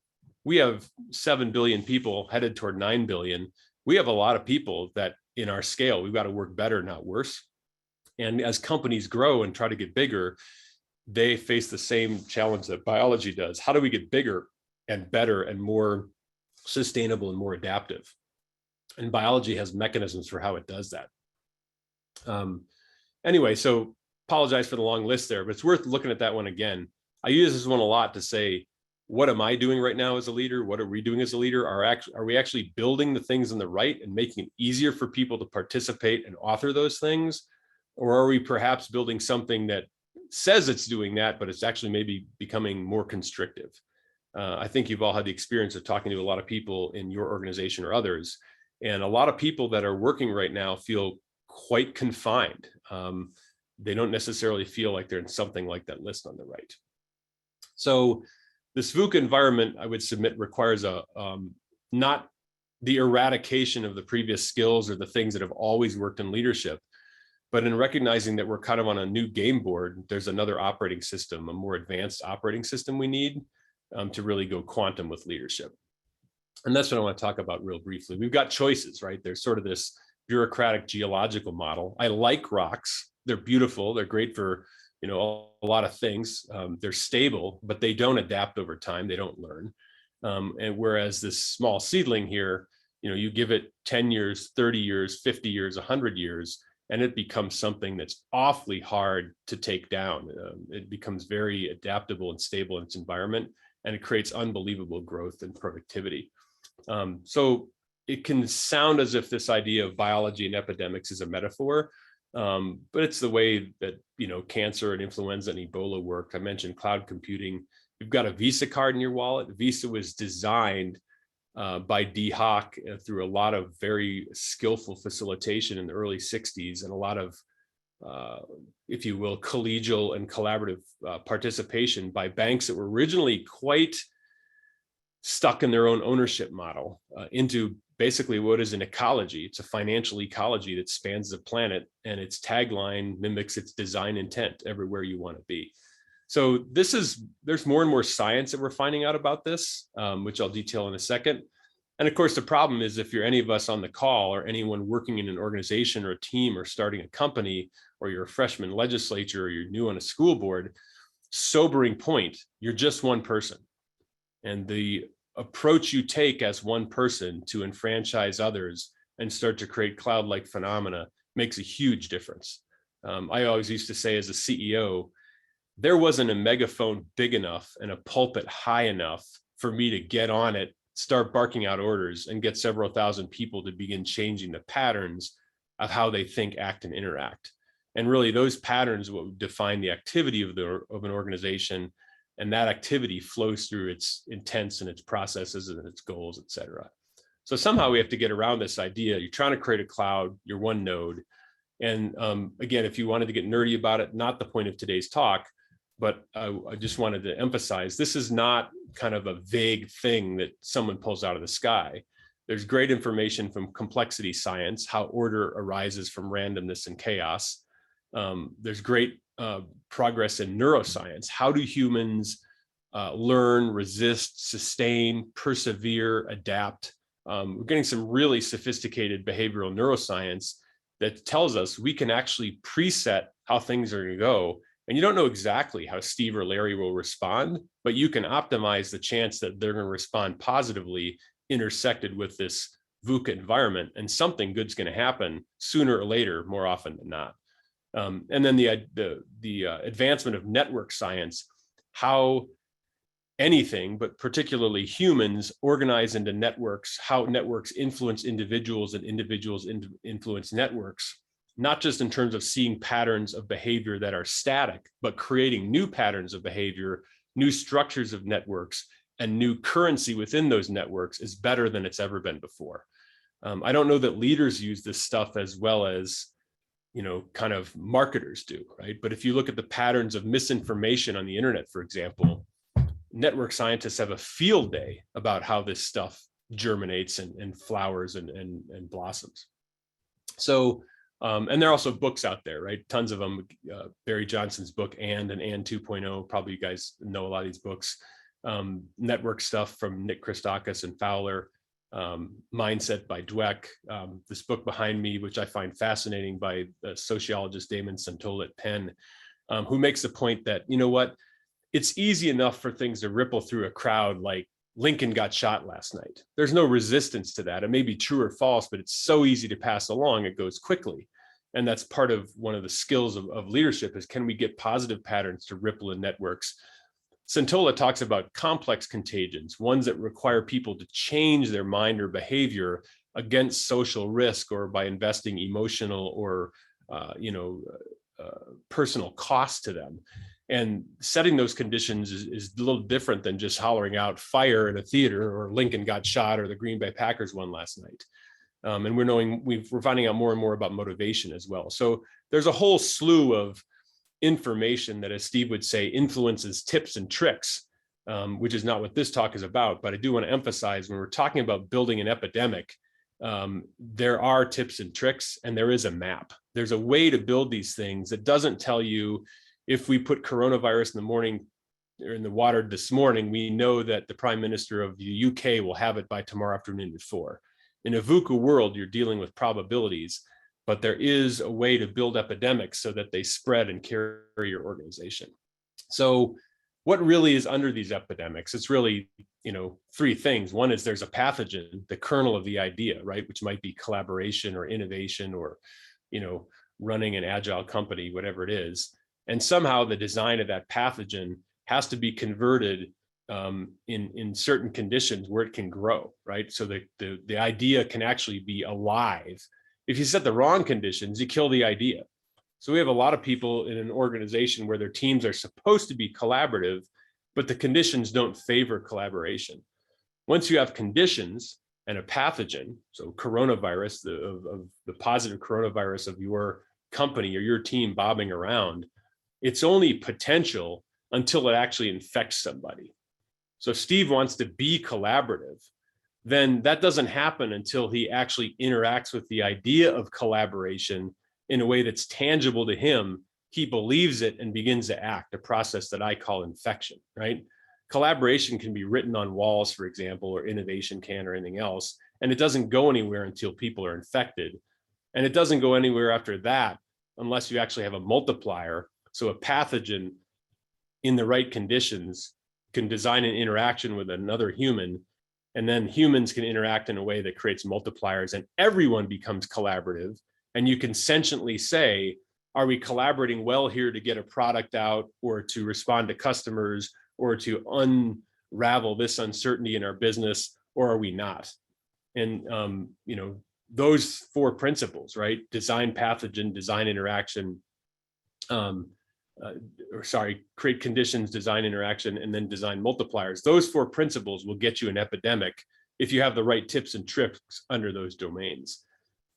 we have 7 billion people headed toward 9 billion. We have a lot of people that in our scale, we've got to work better, not worse. And as companies grow and try to get bigger, they face the same challenge that biology does. How do we get bigger and better and more sustainable and more adaptive? And biology has mechanisms for how it does that. Anyway, so apologize for the long list there, but it's worth looking at that one again. I use this one a lot to say, what am I doing right now as a leader? What are we doing as a leader? Are we actually building the things on the right and making it easier for people to participate and author those things? Or are we perhaps building something that says it's doing that, but it's actually maybe becoming more constrictive? I think you've all had the experience of talking to a lot of people in your organization or others. And a lot of people that are working right now feel quite confined. They don't necessarily feel like they're in something like that list on the right. So this VUCA environment, I would submit, requires a not the eradication of the previous skills or the things that have always worked in leadership. But in recognizing that we're kind of on a new game board, there's another operating system, a more advanced operating system we need to really go quantum with leadership. And that's what I want to talk about real briefly. We've got choices, right? There's sort of this bureaucratic geological model. I like rocks. They're beautiful. They're great for, a lot of things. They're stable, but they don't adapt over time. They don't learn. And whereas this small seedling here, you give it 10 years, 30 years, 50 years, 100 years, and it becomes something that's awfully hard to take down. It becomes very adaptable and stable in its environment, and it creates unbelievable growth and productivity. So it can sound as if this idea of biology and epidemics is a metaphor, but it's the way that, cancer and influenza and Ebola work. I mentioned cloud computing. You've got a Visa card in your wallet. Visa was designed by Dee Hock through a lot of very skillful facilitation in the early 60s and a lot of, if you will, collegial and collaborative participation by banks that were originally quite stuck in their own ownership model into basically what is an ecology. It's a financial ecology that spans the planet, and its tagline mimics its design intent everywhere you want to be. So there's more and more science that we're finding out about this, which I'll detail in a second. And of course, the problem is if you're any of us on the call or anyone working in an organization or a team or starting a company, or you're a freshman legislature, or you're new on a school board, sobering point, you're just one person. And the approach you take as one person to enfranchise others and start to create cloud-like phenomena makes a huge difference. I always used to say as a CEO, there wasn't a megaphone big enough and a pulpit high enough for me to get on it, start barking out orders, and get several thousand people to begin changing the patterns of how they think, act, and interact. And really, those patterns will define the activity of an organization, and that activity flows through its intents and its processes and its goals, et cetera. So somehow we have to get around this idea. You're trying to create a cloud, you're one node. And again, if you wanted to get nerdy about it, not the point of today's talk, but I just wanted to emphasize, this is not kind of a vague thing that someone pulls out of the sky. There's great information from complexity science, how order arises from randomness and chaos. There's great progress in neuroscience. How do humans learn, resist, sustain, persevere, adapt? We're getting some really sophisticated behavioral neuroscience that tells us we can actually preset how things are going to go. And you don't know exactly how Steve or Larry will respond, but you can optimize the chance that they're going to respond positively intersected with this VUCA environment, and something good's going to happen sooner or later, more often than not. And then the advancement of network science, how anything, but particularly humans, organize into networks, how networks influence individuals and individuals influence networks, not just in terms of seeing patterns of behavior that are static, but creating new patterns of behavior, new structures of networks, and new currency within those networks is better than it's ever been before. I don't know that leaders use this stuff as well as, kind of marketers do, right? But if you look at the patterns of misinformation on the internet, for example, network scientists have a field day about how this stuff germinates and flowers and blossoms. So, and there are also books out there, right? Tons of them. Barry Johnson's book, and 2.0, probably you guys know a lot of these books. Network stuff from Nick Christakis and Fowler. Mindset by Dweck. This book behind me, which I find fascinating, by the sociologist Damon Santola at Penn, who makes the point that, it's easy enough for things to ripple through a crowd like Lincoln got shot last night. There's no resistance to that. It may be true or false, but it's so easy to pass along, it goes quickly. And that's part of one of the skills of leadership is, can we get positive patterns to ripple in networks? Santola talks about complex contagions, ones that require people to change their mind or behavior against social risk, or by investing emotional or personal cost to them. And setting those conditions is a little different than just hollering out fire in a theater, or Lincoln got shot, or the Green Bay Packers won last night. And we're finding out more and more about motivation as well. So there's a whole slew of information that, as Steve would say, influences tips and tricks which is not what this talk is about. But I do want to emphasize, when we're talking about building an epidemic, there are tips and tricks, and there is a map. There's a way to build these things that doesn't tell you, if we put coronavirus in the morning or in the water this morning, we know that the Prime Minister of the UK will have it by tomorrow afternoon at 4. In a VUCA world, you're dealing with probabilities, but there is a way to build epidemics so that they spread and carry your organization. So what really is under these epidemics? It's really, three things. One is there's a pathogen, the kernel of the idea, right? Which might be collaboration or innovation or, running an agile company, whatever it is. And somehow the design of that pathogen has to be converted in certain conditions where it can grow, right? So the idea can actually be alive. If you set the wrong conditions, you kill the idea. So we have a lot of people in an organization where their teams are supposed to be collaborative, but the conditions don't favor collaboration. Once you have conditions and a pathogen, so coronavirus, the positive coronavirus of your company or your team bobbing around, it's only potential until it actually infects somebody. So if Steve wants to be collaborative, then that doesn't happen until he actually interacts with the idea of collaboration in a way that's tangible to him. He believes it and begins to act, a process that I call infection, right? Collaboration can be written on walls, for example, or innovation can, or anything else, and it doesn't go anywhere until people are infected. And it doesn't go anywhere after that unless you actually have a multiplier. So a pathogen in the right conditions can design an interaction with another human, and then humans can interact in a way that creates multipliers, and everyone becomes collaborative. And you can sentiently say, are we collaborating well here to get a product out, or to respond to customers, or to unravel this uncertainty in our business, or are we not? And, those four principles, right? Design pathogen, design interaction, create conditions, design interaction, and then design multipliers. Those four principles will get you an epidemic if you have the right tips and tricks under those domains.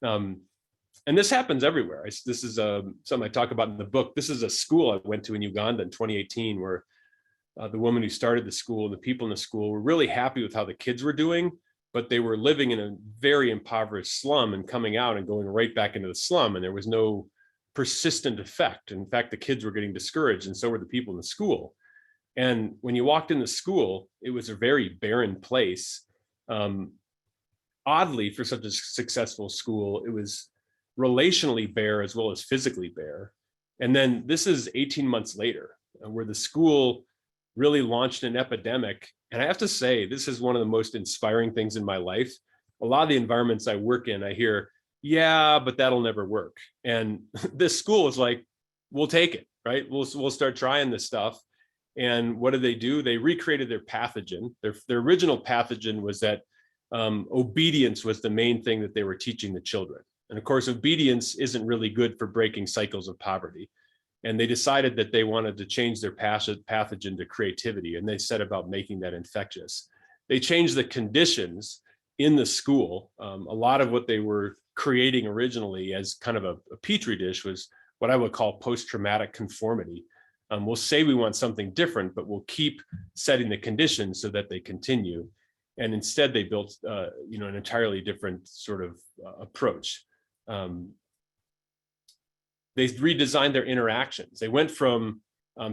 And this happens everywhere. This is something I talk about in the book. This is a school I went to in Uganda in 2018, where the woman who started the school and the people in the school were really happy with how the kids were doing, but they were living in a very impoverished slum and coming out and going right back into the slum, and there was no persistent effect. In fact, the kids were getting discouraged, and so were the people in the school. And when you walked in the school, it was a very barren place. Oddly, for such a successful school, it was relationally bare as well as physically bare. And then this is 18 months later, where the school really launched an epidemic. And I have to say, this is one of the most inspiring things in my life. A lot of the environments I work in, I hear, yeah, but that'll never work. And this school is like, we'll take it, right? We'll start trying this stuff. And what did they do? They recreated their pathogen. Their original pathogen was that obedience was the main thing that they were teaching the children. And of course, obedience isn't really good for breaking cycles of poverty. And they decided that they wanted to change their pathogen to creativity, and they set about making that infectious. They changed the conditions in the school. A lot of what they were creating originally as kind of a petri dish was what I would call post-traumatic conformity. We'll say we want something different, but we'll keep setting the conditions so that they continue. And instead, they built, an entirely different sort of approach. They redesigned their interactions. They went from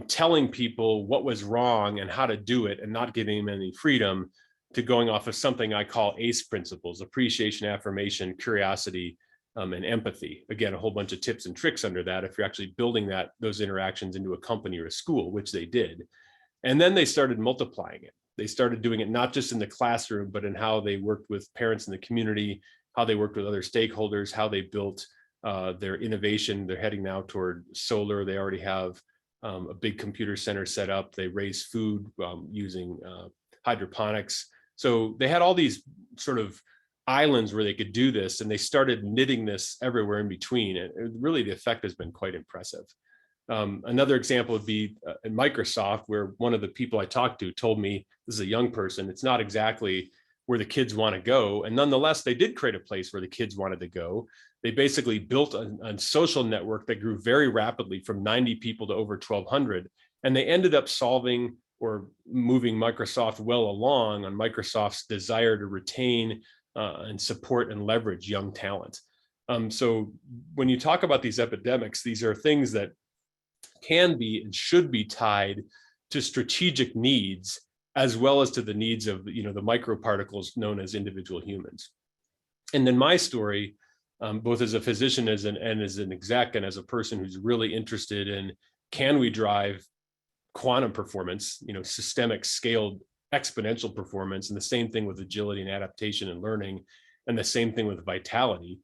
telling people what was wrong and how to do it and not giving them any freedom, to going off of something I call ACE principles: appreciation, affirmation, curiosity, and empathy. Again, a whole bunch of tips and tricks under that if you're actually building those interactions into a company or a school, which they did. And then they started multiplying it. They started doing it not just in the classroom, but in how they worked with parents in the community, how they worked with other stakeholders, how they built their innovation. They're heading now toward solar. They already have a big computer center set up. They raise food using hydroponics. So they had all these sort of islands where they could do this, and they started knitting this everywhere in between. And really, the effect has been quite impressive. Another example would be in Microsoft, where one of the people I talked to told me, this is a young person, it's not exactly where the kids want to go. And nonetheless, they did create a place where the kids wanted to go. They basically built a social network that grew very rapidly from 90 people to over 1,200. And they ended up solving or moving Microsoft well along on Microsoft's desire to retain and support and leverage young talent. So when you talk about these epidemics, these are things that can be and should be tied to strategic needs, as well as to the needs of, the microparticles known as individual humans. And then my story, both as a physician and as an exec and as a person who's really interested in, can we drive quantum performance, systemic scaled exponential performance, and the same thing with agility and adaptation and learning, and the same thing with vitality,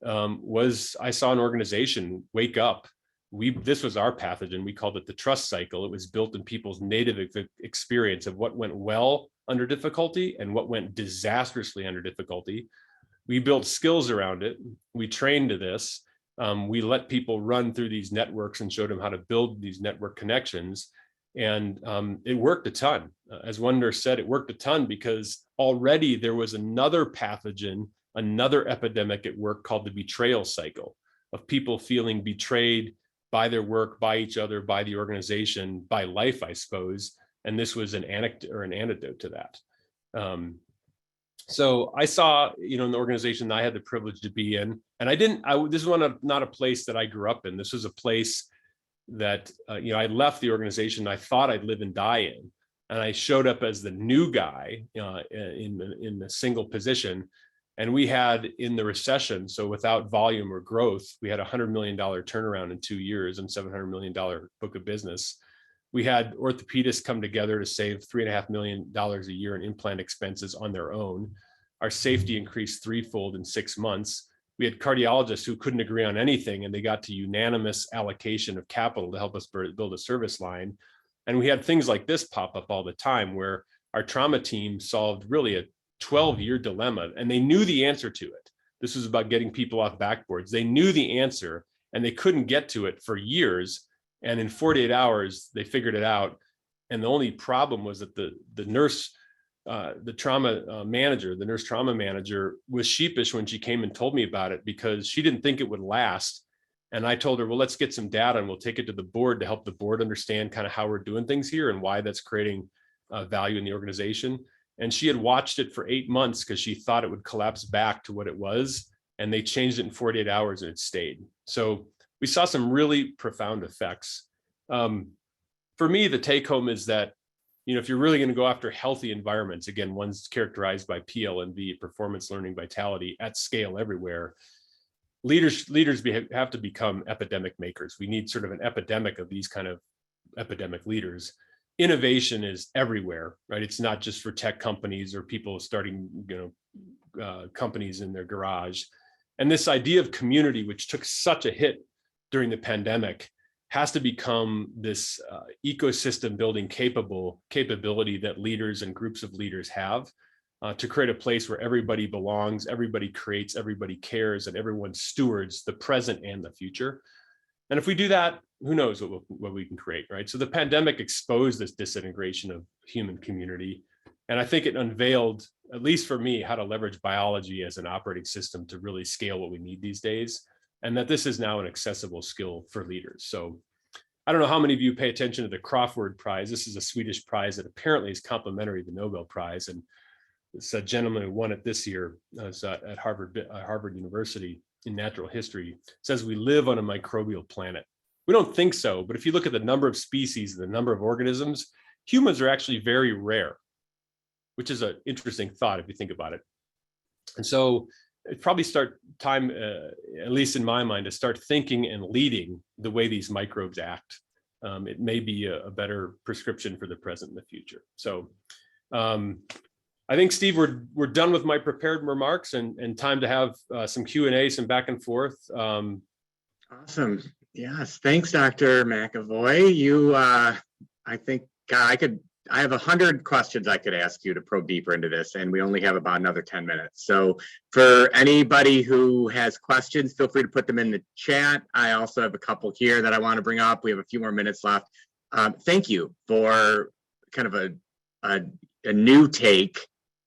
was I saw an organization wake up. This was our pathogen. We called it the trust cycle. It was built in people's native experience of what went well under difficulty and what went disastrously under difficulty. We built skills around it. We trained to this. We let people run through these networks and showed them how to build these network connections. And it worked a ton. As one nurse said, it worked a ton because already there was another pathogen, another epidemic at work called the betrayal cycle, of people feeling betrayed by their work, by each other, by the organization, by life, I suppose. And this was an antidote to that. So I saw, in the organization that I had the privilege to be in, and this was not a place that I grew up in. This was a place that, I left the organization I thought I'd live and die in. And I showed up as the new guy in a single position. And we had, in the recession, so without volume or growth, we had a $100 million turnaround in 2 years and $700 million book of business. We had orthopedists come together to save $3.5 million a year in implant expenses on their own. Our safety increased threefold in 6 months. We had cardiologists who couldn't agree on anything, and they got to unanimous allocation of capital to help us build a service line. And we had things like this pop up all the time, where our trauma team solved really a 12-year dilemma, and they knew the answer to it. This was about getting people off backboards. They knew the answer, and they couldn't get to it for years. And in 48 hours, they figured it out. And the only problem was that the nurse trauma manager was sheepish when she came and told me about it, because she didn't think it would last. And I told her, well, let's get some data and we'll take it to the board to help the board understand kind of how we're doing things here and why that's creating value in the organization. And she had watched it for 8 months because she thought it would collapse back to what it was. And they changed it in 48 hours and it stayed. So we saw some really profound effects. For me, the take home is that, if you're really going to go after healthy environments, again, one's characterized by PLNV, performance, learning, vitality at scale everywhere, leaders have to become epidemic makers. We need sort of an epidemic of these kind of epidemic leaders. Innovation is everywhere, right? It's not just for tech companies or people starting, companies in their garage. And this idea of community, which took such a hit during the pandemic, has to become this ecosystem building capability that leaders and groups of leaders have to create a place where everybody belongs, everybody creates, everybody cares, and everyone stewards the present and the future. And if we do that, who knows what we can create, right? So the pandemic exposed this disintegration of human community. And I think it unveiled, at least for me, how to leverage biology as an operating system to really scale what we need these days. And that this is now an accessible skill for leaders. So I don't know how many of you pay attention to the Crawford Prize. This is a Swedish prize that apparently is complementary to the Nobel Prize. And this gentleman who won it this year at Harvard University in natural history says we live on a microbial planet. We don't think so, but if you look at the number of species and the number of organisms, humans are actually very rare, which is an interesting thought if you think about it. And so it probably start time, at least in my mind, to start thinking and leading the way these microbes act. It may be a better prescription for the present and the future. So I think, Steve, we're done with my prepared remarks and time to have some Q&A, some back and forth. Awesome. Yes. Thanks, Dr. McAvoy. You, I think I have 100 questions I could ask you to probe deeper into this, and we only have about another 10 minutes. So for anybody who has questions, feel free to put them in the chat. I also have a couple here that I want to bring up. We have a few more minutes left. Thank you for kind of a new take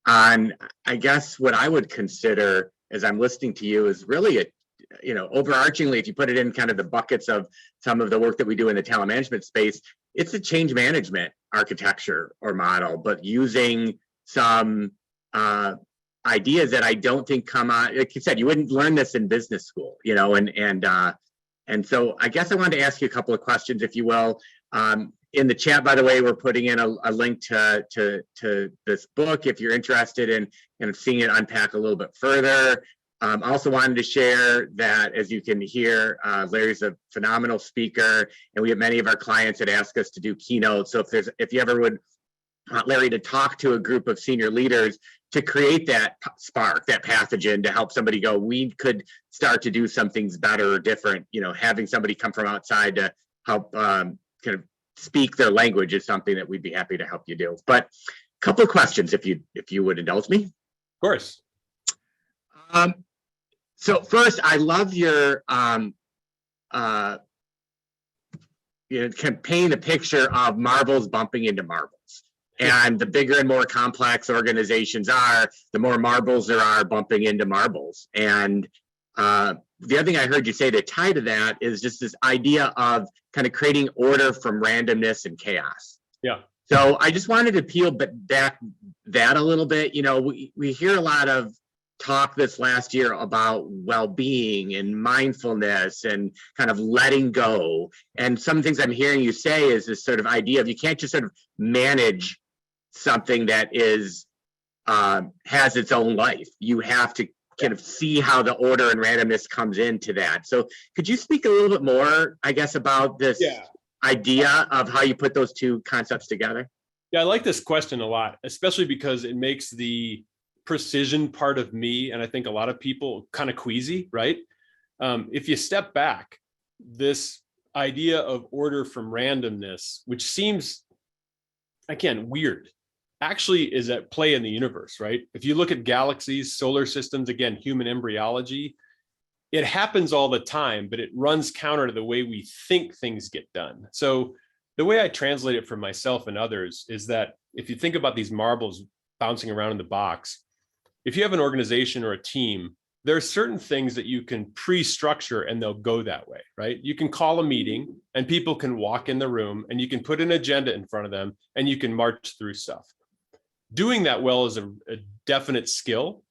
on, I guess, what I would consider, as I'm listening to you, is really overarchingly, if you put it in kind of the buckets of some of the work that we do in the talent management space, it's a change management architecture or model, but using some ideas that I don't think come on. Like you said, you wouldn't learn this in business school, and so I guess I wanted to ask you a couple of questions, if you will. In the chat, by the way, we're putting in a link to this book if you're interested in kind of seeing it unpack a little bit further. Also wanted to share that, as you can hear, Larry's a phenomenal speaker, and we have many of our clients that ask us to do keynotes. So if you ever would want Larry to talk to a group of senior leaders to create that spark, that pathogen, to help somebody go, we could start to do some things better or different. Having somebody come from outside to help kind of speak their language is something that we'd be happy to help you do. But a couple of questions, if you would indulge me. Of course. So first, I love your paint a picture of marbles bumping into marbles. And the bigger and more complex organizations are, the more marbles there are bumping into marbles. And the other thing I heard you say to tie to that is just this idea of kind of creating order from randomness and chaos. Yeah. So I just wanted to peel back that a little bit. We hear a lot of talk this last year about well-being and mindfulness and kind of letting go. And some things I'm hearing you say is this sort of idea of you can't just sort of manage something that is has its own life. You have to kind of see how the order and randomness comes into that. So could you speak a little bit more, I guess, about this idea of how you put those two concepts together? Yeah, I like this question a lot, especially because it makes the precision part of me, and I think a lot of people, kind of queasy, right? If you step back, this idea of order from randomness, which seems, again, weird, actually is at play in the universe, right? If you look at galaxies, solar systems, again, human embryology, it happens all the time, but it runs counter to the way we think things get done. So the way I translate it for myself and others is that if you think about these marbles bouncing around in the box, if you have an organization or a team, there are certain things that you can pre-structure and they'll go that way, right? You can call a meeting and people can walk in the room and you can put an agenda in front of them and you can march through stuff. Doing that well is a definite skill,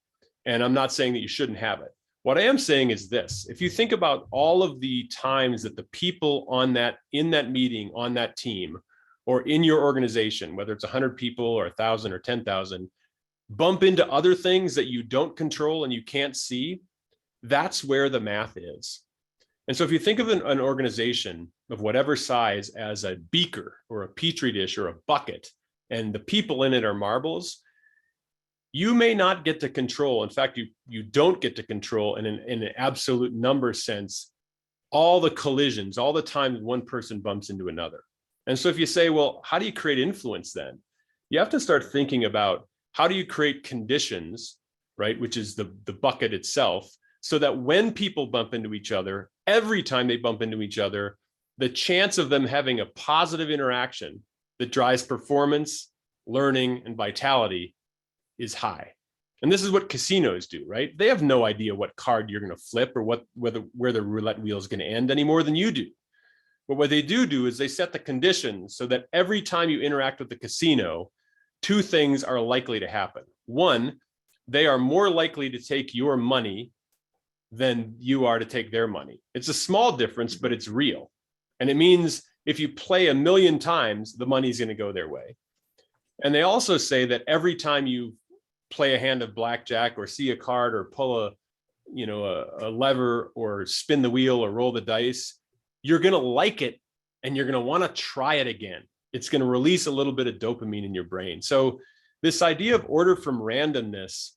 and I'm not saying that you shouldn't have it. What I am saying is this: if you think about all of the times that the people in that meeting, on that team, or in your organization, whether it's 100 people or 1,000 or 10,000, bump into other things that you don't control and you can't see, that's where the math is. And so if you think of an organization of whatever size as a beaker or a petri dish or a bucket, and the people in it are marbles, you may not get to control. In fact, you don't get to control in an absolute number sense, all the collisions, all the times one person bumps into another. And so if you say, well, how do you create influence then? You have to start thinking about, how do you create conditions, right, which is the bucket itself, so that when people bump into each other, every time they bump into each other, the chance of them having a positive interaction that drives performance, learning, and vitality is high. And this is what casinos do, right? They have no idea what card you're going to flip or where the roulette wheel is going to end any more than you do. But what they do is they set the conditions so that every time you interact with the casino, two things are likely to happen. One, they are more likely to take your money than you are to take their money. It's a small difference, but it's real. And it means if you play 1,000,000 times, the money's going to go their way. And they also say that every time you play a hand of blackjack or see a card or pull a lever or spin the wheel or roll the dice, you're going to like it and you're going to want to try it again. It's going to release a little bit of dopamine in your brain. So this idea of order from randomness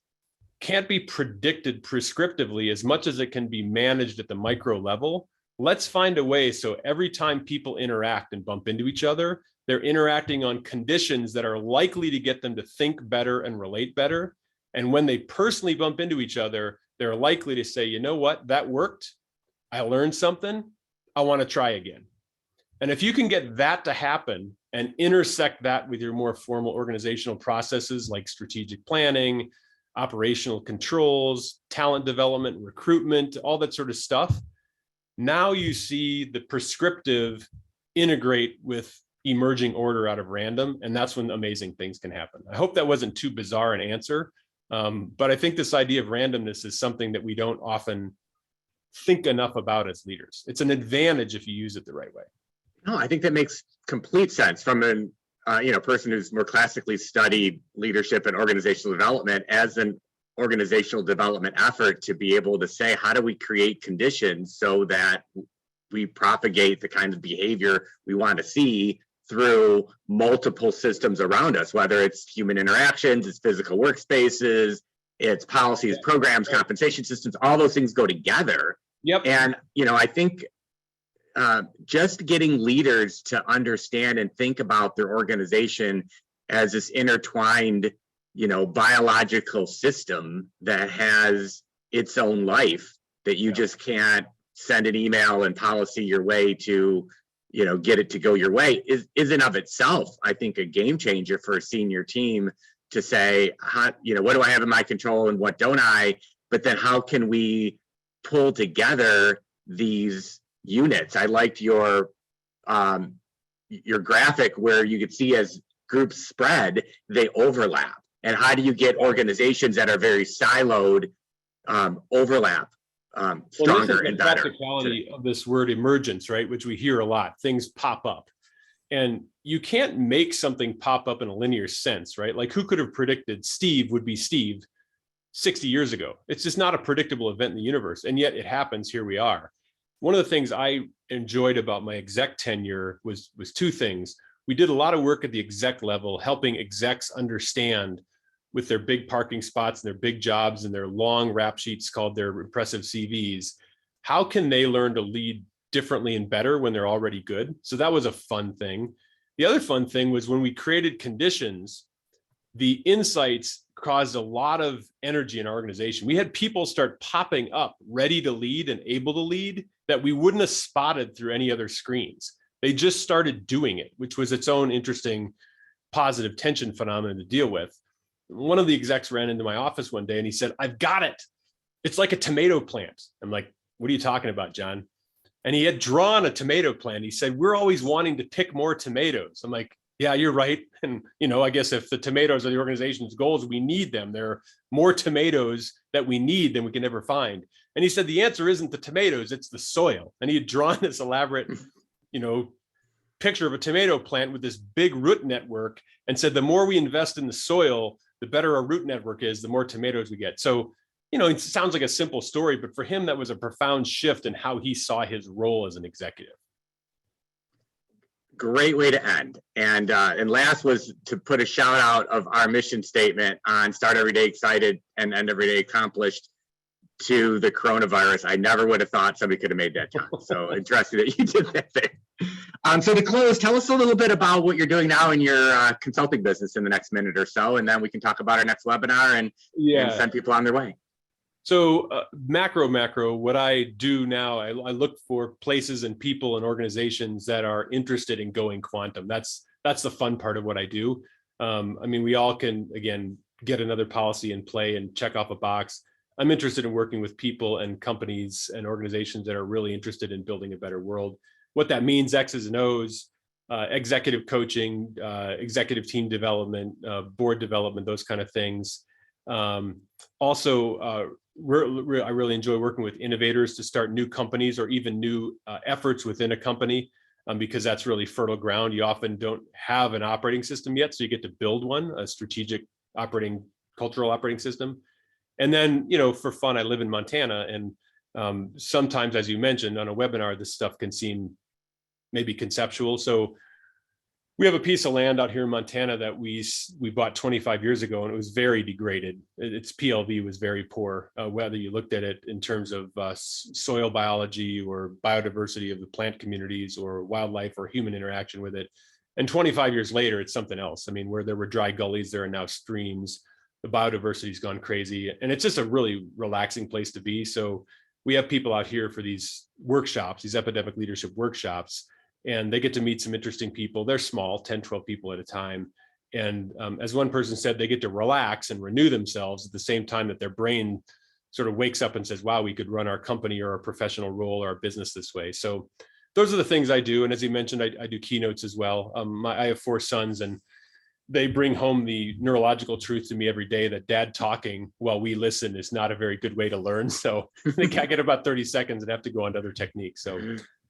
can't be predicted prescriptively as much as it can be managed at the micro level. Let's find a way so every time people interact and bump into each other, they're interacting on conditions that are likely to get them to think better and relate better. And when they personally bump into each other, they're likely to say, you know what, that worked. I learned something. I want to try again. And if you can get that to happen and intersect that with your more formal organizational processes like strategic planning, operational controls, talent development, recruitment, all that sort of stuff, now you see the prescriptive integrate with emerging order out of random. And that's when amazing things can happen. I hope that wasn't too bizarre an answer. But I think this idea of randomness is something that we don't often think enough about as leaders. It's an advantage if you use it the right way. No, I think that makes complete sense from an person who's more classically studied leadership and organizational development as an organizational development effort to be able to say, how do we create conditions so that we propagate the kind of behavior we want to see through multiple systems around us, whether it's human interactions, it's physical workspaces, it's policies, programs, compensation systems, all those things go together. Yep. And, I think just getting leaders to understand and think about their organization as this intertwined, biological system that has its own life, that you just can't send an email and policy your way to, get it to go your way, is in of itself, I think, a game changer for a senior team to say, what do I have in my control and what don't I? But then how can we pull together these units? I liked your graphic where you could see as groups spread, they overlap. And how do you get organizations that are very siloed overlap stronger and better? The practicality of this word emergence, right? Which we hear a lot. Things pop up. And you can't make something pop up in a linear sense, right? Like, who could have predicted Steve would be Steve 60 years ago? It's just not a predictable event in the universe. And yet it happens. Here we are. One of the things I enjoyed about my exec tenure was two things. We did a lot of work at the exec level, helping execs understand, with their big parking spots and their big jobs and their long rap sheets called their impressive CVs, how can they learn to lead differently and better when they're already good? So that was a fun thing. The other fun thing was when we created conditions, the insights caused a lot of energy in our organization. We had people start popping up ready to lead and able to lead that we wouldn't have spotted through any other screens. They just started doing it, which was its own interesting positive tension phenomenon to deal with. One of the execs ran into my office one day and he said, "I've got it. It's like a tomato plant." I'm like, "What are you talking about, John?" And he had drawn a tomato plant. He said, "We're always wanting to pick more tomatoes." I'm like, "Yeah, you're right." And, I guess if the tomatoes are the organization's goals, we need them. There are more tomatoes that we need than we can ever find. And he said, the answer isn't the tomatoes, it's the soil. And he had drawn this elaborate, picture of a tomato plant with this big root network and said, the more we invest in the soil, the better our root network is, the more tomatoes we get. So, it sounds like a simple story, but for him, that was a profound shift in how he saw his role as an executive. Great way to end. And last was to put a shout out of our mission statement on Start Every Day Excited and End Every Day Accomplished to the coronavirus. I never would have thought somebody could have made that, John. So interesting that you did that thing. So to close, tell us a little bit about what you're doing now in your consulting business in the next minute or so, and then we can talk about our next webinar and send people on their way. So macro, what I do now, I look for places and people and organizations that are interested in going quantum. That's the fun part of what I do. We all can, again, get another policy in play and check off a box. I'm interested in working with people and companies and organizations that are really interested in building a better world. What that means, X's and O's, executive coaching, executive team development, board development, those kind of things. Also, I really enjoy working with innovators to start new companies or even new efforts within a company, because that's really fertile ground. You often don't have an operating system yet, so you get to build one, a strategic cultural operating system. And then, for fun, I live in Montana, and sometimes, as you mentioned on a webinar, this stuff can seem maybe conceptual. So we have a piece of land out here in Montana that we bought 25 years ago, and it was very degraded. Its PLV was very poor, whether you looked at it in terms of soil biology or biodiversity of the plant communities or wildlife or human interaction with it. And 25 years later, it's something else. Where there were dry gullies, there are now streams. The biodiversity's gone crazy, and it's just a really relaxing place to be. So we have people out here for these workshops, these epidemic leadership workshops, and they get to meet some interesting people. They're small, 10, 12 people at a time. And as one person said, they get to relax and renew themselves at the same time that their brain sort of wakes up and says, wow, we could run our company or our professional role or our business this way. So those are the things I do. And as you mentioned, I do keynotes as well. I have 4 sons, and they bring home the neurological truth to me every day that dad talking while we listen is not a very good way to learn. So they can't get about 30 seconds and have to go on to other techniques. So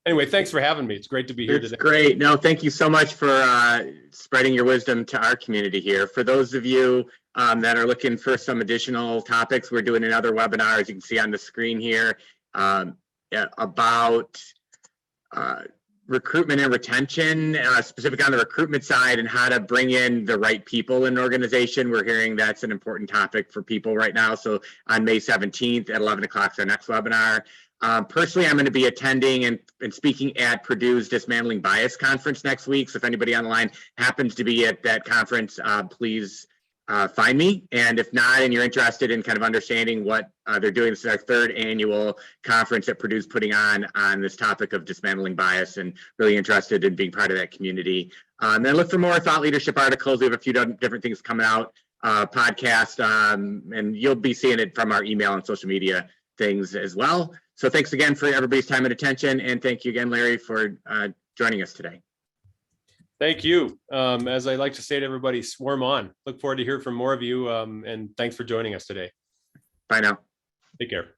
anyway, thanks for having me. It's great to be here today. Great. No, thank you so much for spreading your wisdom to our community here. For those of you that are looking for some additional topics, we're doing another webinar, as you can see on the screen here, about recruitment and retention, specific on the recruitment side, and how to bring in the right people in an organization. We're hearing that's an important topic for people right now. So on May 17th at 11 o'clock is our next webinar. Personally, I'm going to be attending and speaking at Purdue's Dismantling Bias Conference next week. So if anybody online happens to be at that conference, please find me. And if not, and you're interested in kind of understanding what they're doing, this is our 3rd annual conference that Purdue's putting on this topic of dismantling bias, and really interested in being part of that community. Then look for more thought leadership articles. We have a few different things coming out, podcast, and you'll be seeing it from our email and social media things as well. So thanks again for everybody's time and attention. And thank you again, Larry, for joining us today. Thank you. As I like to say to everybody, swarm on. Look forward to hear from more of you. And thanks for joining us today. Bye now. Take care.